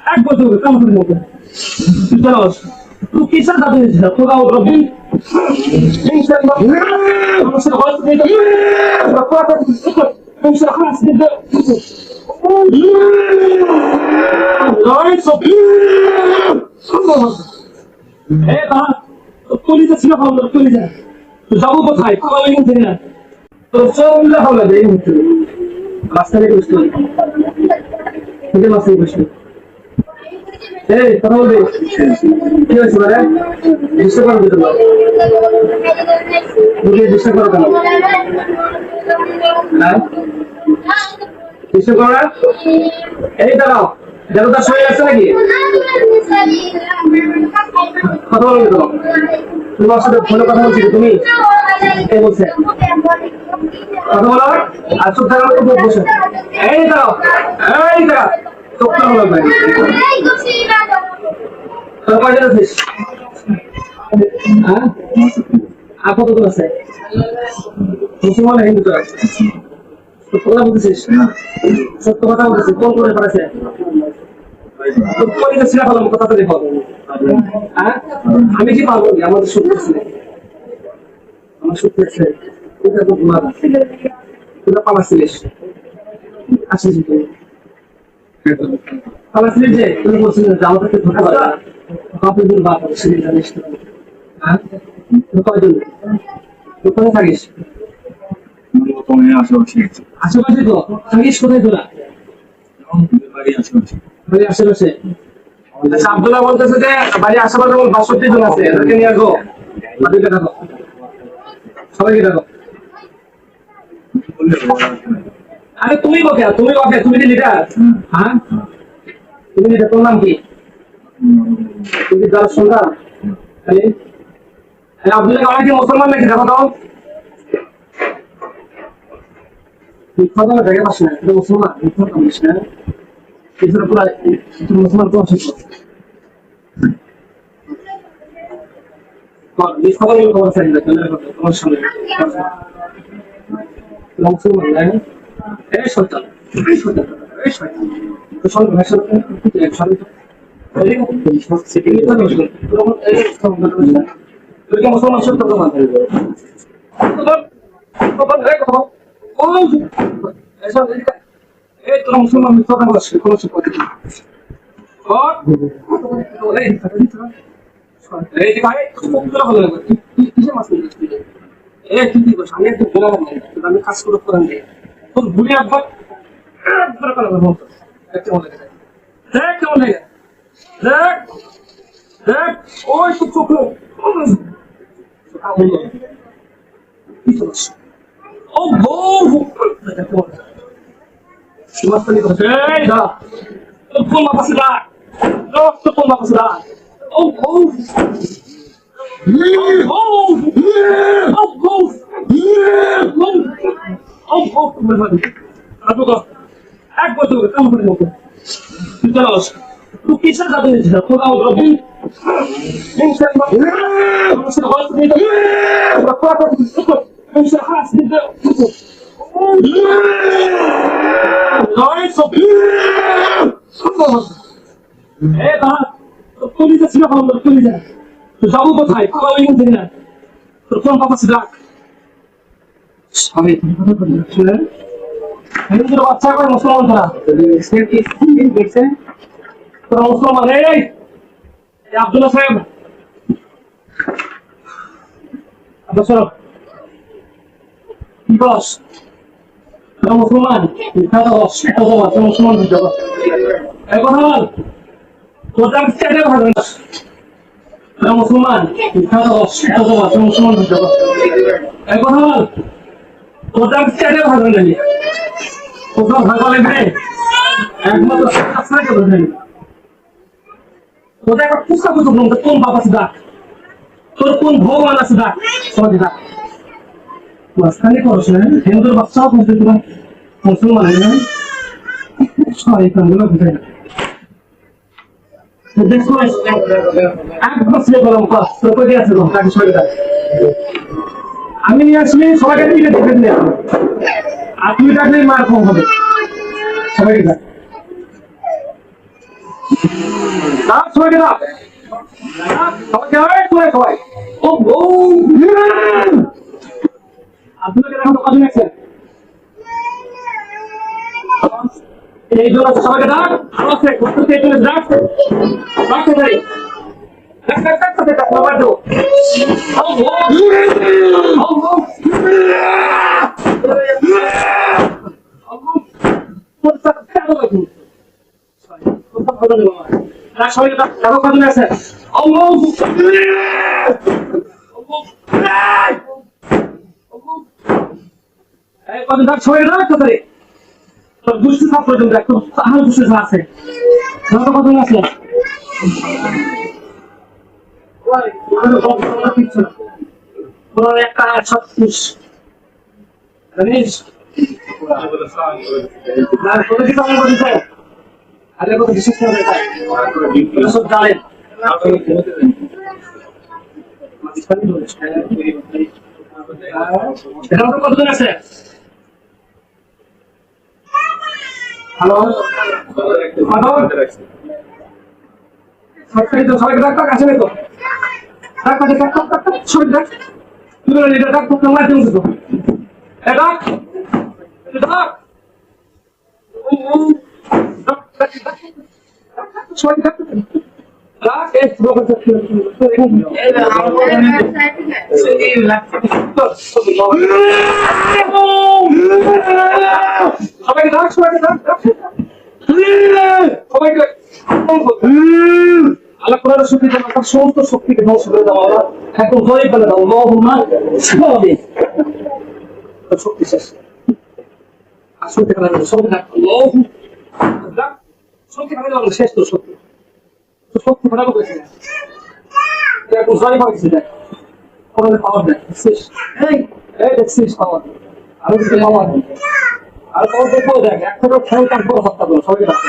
এক বছর কেমন মতো তুই কিসের দাবি দিয়েছিস তোরা রবি কলিজা ছিল ভালো কলিজা যাবো কোথায় খাওয়া থেকে না তোর সব মিলে ভালো লাগে এই মুহূর্তে রাস্তায় বসতে রাস্তায় বসতে এই কথা বলবি কি হয়েছে মানে ডিস্টার্ব করো দিতে ডিস্টার্ব করো কেন ডিস্টার্ব করো না এই দাঁড়াও দেখো তার শরীর আছে নাকি কথা বলবি তো তোমার সাথে ফোনে কথা বলছি তুমি এই বলছে কথা বলো আর চোখ থাকার মতো বসে এই দাঁড়াও এই দাঁড়াও চোখ থাকা বলো ভাই তোর কয়জন আছিস হ্যাঁ আর কত দূর আছে মুসলমান হিন্দু তোরা কথা বলতেছিস সত্য কথা বলতেছিস কোন করে পাঠাচ্ছে কথা দেখো হ্যাঁ আমি কি পারবো আমাদের সত্যি আছে আমার সত্যি আছে এটা তো তোমার তোরা পালাচ্ছিলিস আসিস তুই পালাচ্ছিলিস যে তুমি বলছিলেন যে আমাদেরকে ধোকা দেওয়া আপনাদের বাপ সেদিন জানিস হ্যাঁ কয়জন তুই কোথায় থাকিস আশেপাশে তো থাকিস কোথায় তোরা বাড়ি আশেপাশে আব্দুল্লাহ বলতেছে যে বাড়ির আশেপাশে ৬২ জন আছে এদেরকে নিয়ে আসবো বাড়িতে থাকো সবাইকে থাকো আরে তুমি বকে তুমি কি লিডার হ্যাঁ তুমি লিডার তোর নাম কি তুমি যার সন্তান আব্দুল্লাহ অনেকে মুসলমান নাকি দেখো তো মিথ্যা জায়গা পাস না এটা মুসলমান মিথ্যা কামিস না এছাড়া পুরো মুসলমান তো অসুস্থ খবর চাই না তোমার সামনে মুসলমান নাই এই সন্তান তো সব ভাষা মুসলমান সত্য প্রমাণ এই তোরা মুসলমান মিথ্যা কথা বলছিস কোন কথা এই ভাই মুক্তরা হলো কিসে মাছ নিয়ে এই কি বলছ আমি একটু বলা না আমি কাজ করে করেন দেই তোর বুড়ি আব্বা একবার করে বলতো দেখতে মনে লাগে দেখ কেমন লাগে দেখ ওই তো চোখ কি চলছে ও বউ Mastani ko. Hey, da. Tupon mapasida. Tupon mapasida. Oh. Aku ko. Ek batu kam kore mo. Chalo. Tu kisa jabe ni to ka robi. Inshallah. Musse ko ni to. Rakwa ko. Inshallah has ni to. কলিজা ছিল ভালো কলিজা তো যাবো কোথায় খাওয়া থেকে না তোর কোন বাবা ছিল সবাই হিন্দুর বাচ্চা করে মুসলমান ধরা দেখছে তোরা মুসলমান এই আব্দুল্লাহ সাহেব আপনার কি বস মুসলমান মুসলমান এখন তোদের চেয়ে ভালো না মুসলমান মুসলমান এখন তোদের চেয়ে ভালো নেই কোথাও ভালো লাগবে একমাত্র তোদের একটা পুস্তক কোন বাবা আছে ডাক তোর কোন ভগবান আছে ডাক সবাই ডাক মাঝখানে করছ না হিন্দুর বাচ্চাও বলতে তোমার মুসলমান না সবাই কামগুলো বুঝাই না দেখো একবার সে বললাম কাজ তো কই আছে গো তাকে সবাই আমি নিয়ে আসলে সবাইকে দিকে দেখে নিয়ে আর তুমি ডাকলেই মার কম হবে। সবাইকে ডাক, সবাইকে ডাক, সবাই ও আপনাকে এখন তো কাজে গেছেন এই জন্য সবাইকে ডাক, আরো আছে করতে ডাক ডাকতে পারি দুষ্টি ছাত্র একটু আহার দুষ্টি আছে কতজন আছে একটা 36 জানিস আগে কত বিশেষ করে সব জানেন এটা কতজন আছে হ্যালো সবাইকে ডাক্তার কাছে নেই তো ডাক্তার সবাই ডাক তুমি এটা ডাক্তার তোমার দিন তো এটা সবাই ডাক্তার সবাইকে ডাক সবাইকে ডাক সবাইকে আল্লাহ কোরআনের শক্তি দেন তার সমস্ত শক্তিকে ধ্বংস করে দাও আল্লাহ একদম জয় করে দাও আল্লাহুম্মা সাল্লি শক্তি শেষ আর শক্তি খেলা শক্তি ডাক আল্লাহু ডাক শক্তি খেলা শেষ তো শক্তি শক্তি খেলা করেছে একদম জয় হয়েছে দেখ কোরআনের পাওয়ার দেখ শেষ এই দেখছিস পাওয়ার আরো কিছু পাওয়ার আর পাওয়ার দেখো দেখ একটা খেল কাটবো হত্যা করো সবাইকে ডাকতে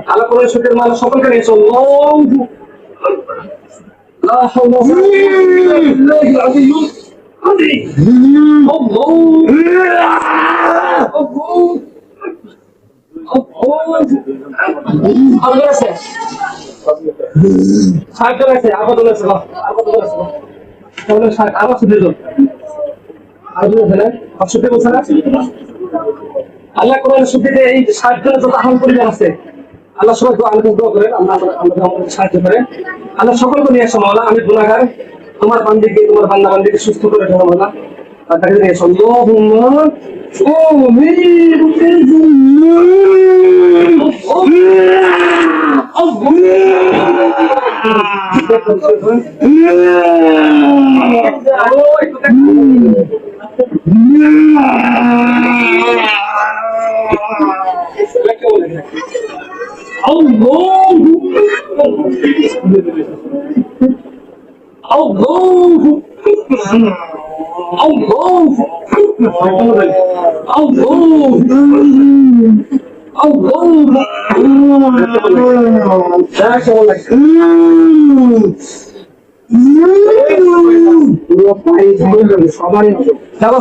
আল্লাহ করে সুখের মানুষ সকলকে নিয়ে চল সাইকেল আছে আপাতত আছে আবার শুধু আল্লাহ কোরআনের শুদ্ধিতে এই 60 জনের যত আহ্বান পরিবার আছে আল্লাহ সবাই আল্লাহকে দোয়া করেন আমাদের সাহায্য করেন আল্লাহ সকলকে নিয়ে আসো মাওলা আমি গুনাহগার তোমার বান্দিকে তোমার বান্দা বান্দিকে সুস্থ করে দেবো মাওলা আর তাকে নিয়ে আসো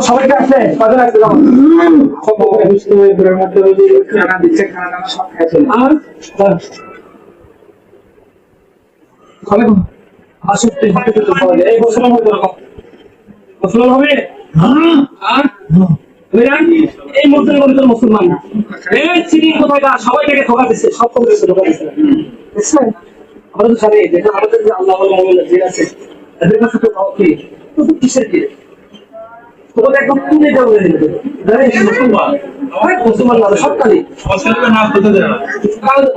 সবাইকে আসে কজন আসছে খানা দিচ্ছে খানা সব খাইছে এই মুসলমান হবে এই মুসলমান এই চিনি কোথায় সবাইকে ধোকা দিচ্ছে সব কমপ্লেক্সে ধোকা দিচ্ছে বুঝছেন আমরা তো জানি যে আমাদের যে আল্লাহ যে আছে এদের কাছে তো কি কিসের কি তোমাদের একদম তুলে দেওয়া হয়ে যাবে মুসলমান না সবকালই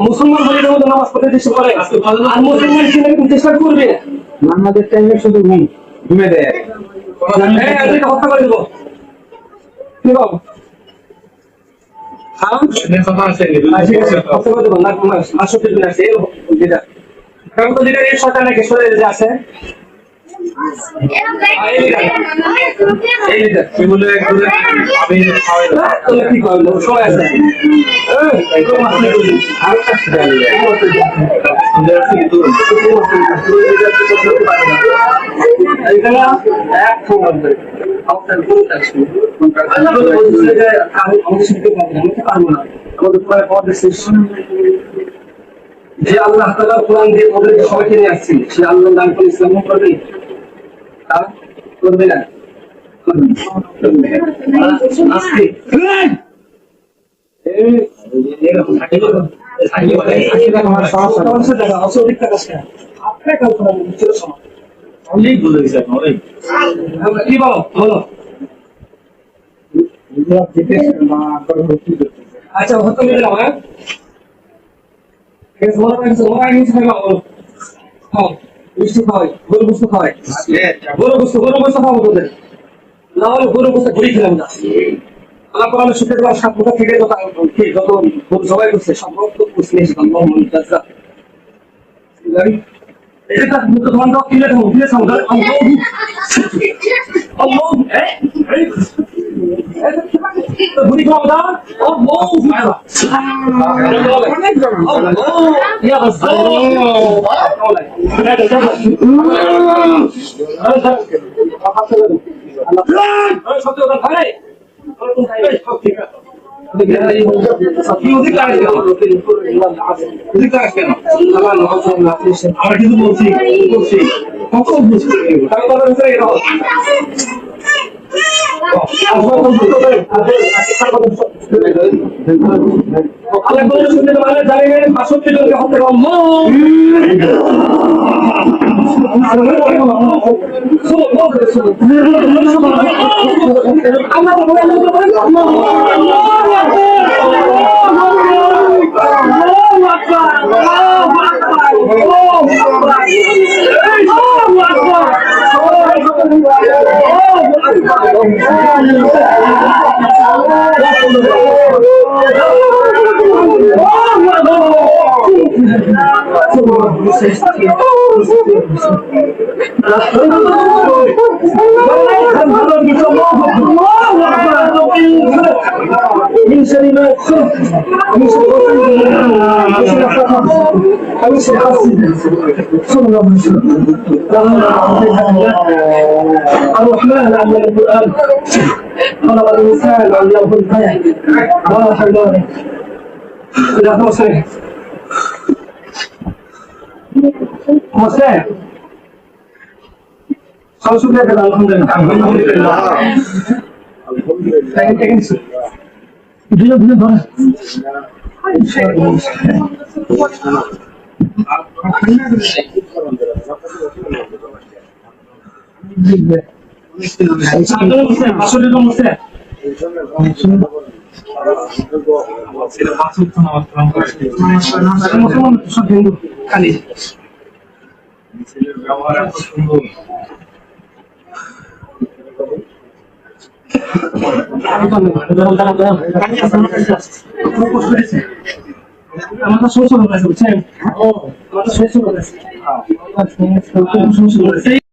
মুসলমান হলে নামাজ পড়তে চেষ্টা করে আর মুসলমান ছেলে চেষ্টা করবে আমাদের টাইমে শুধু ঘুমে দেয় হত্যা করে দেবো কি বাবু আছে কি করলো সবাই আছে যে আল্লাহ তাআলা কোরআন দিয়ে ওদেরকে সবাইকে নিয়ে আসছে সে আল্লাহ দান করে ইসলাম করবে তা করবে না আজকে কি বলো বলো আচ্ছা হতো মিলে হ্যাঁ মিষ্টি খাওয়াই গরু বস্তু খাওয়াই গরু বস্তু খাওয়াবো তোদের না হলে গরু বস্তু ঘুরি খেলাম না আল্লাহ কোরআনে শুনতে পাওয়া সাত কথা থেকে যত সবাই করছে সব রক্ত মুসলিম এটা মুক্ত ধন দাও কিলে দাও কিলে সাউন্ড আল্লাহ ঘুরি খাওয়া দাও আল্লাহ ইয়া আমরা কিন্তু বলছি কখন বুঝতে আল্লাহ শুনতে মানে জানেন ৬২ জনকে হত্যা الرحمن علم القرآن خلق الإنسان علمه البيان ولا حول ولا قوة إلا José, selalu sudah ada alhamdulillah. Alhamdulillah. Dia boleh boleh. আমাদের শ্বশুর আছে বুঝছেন আমাদের শ্বশুর আছে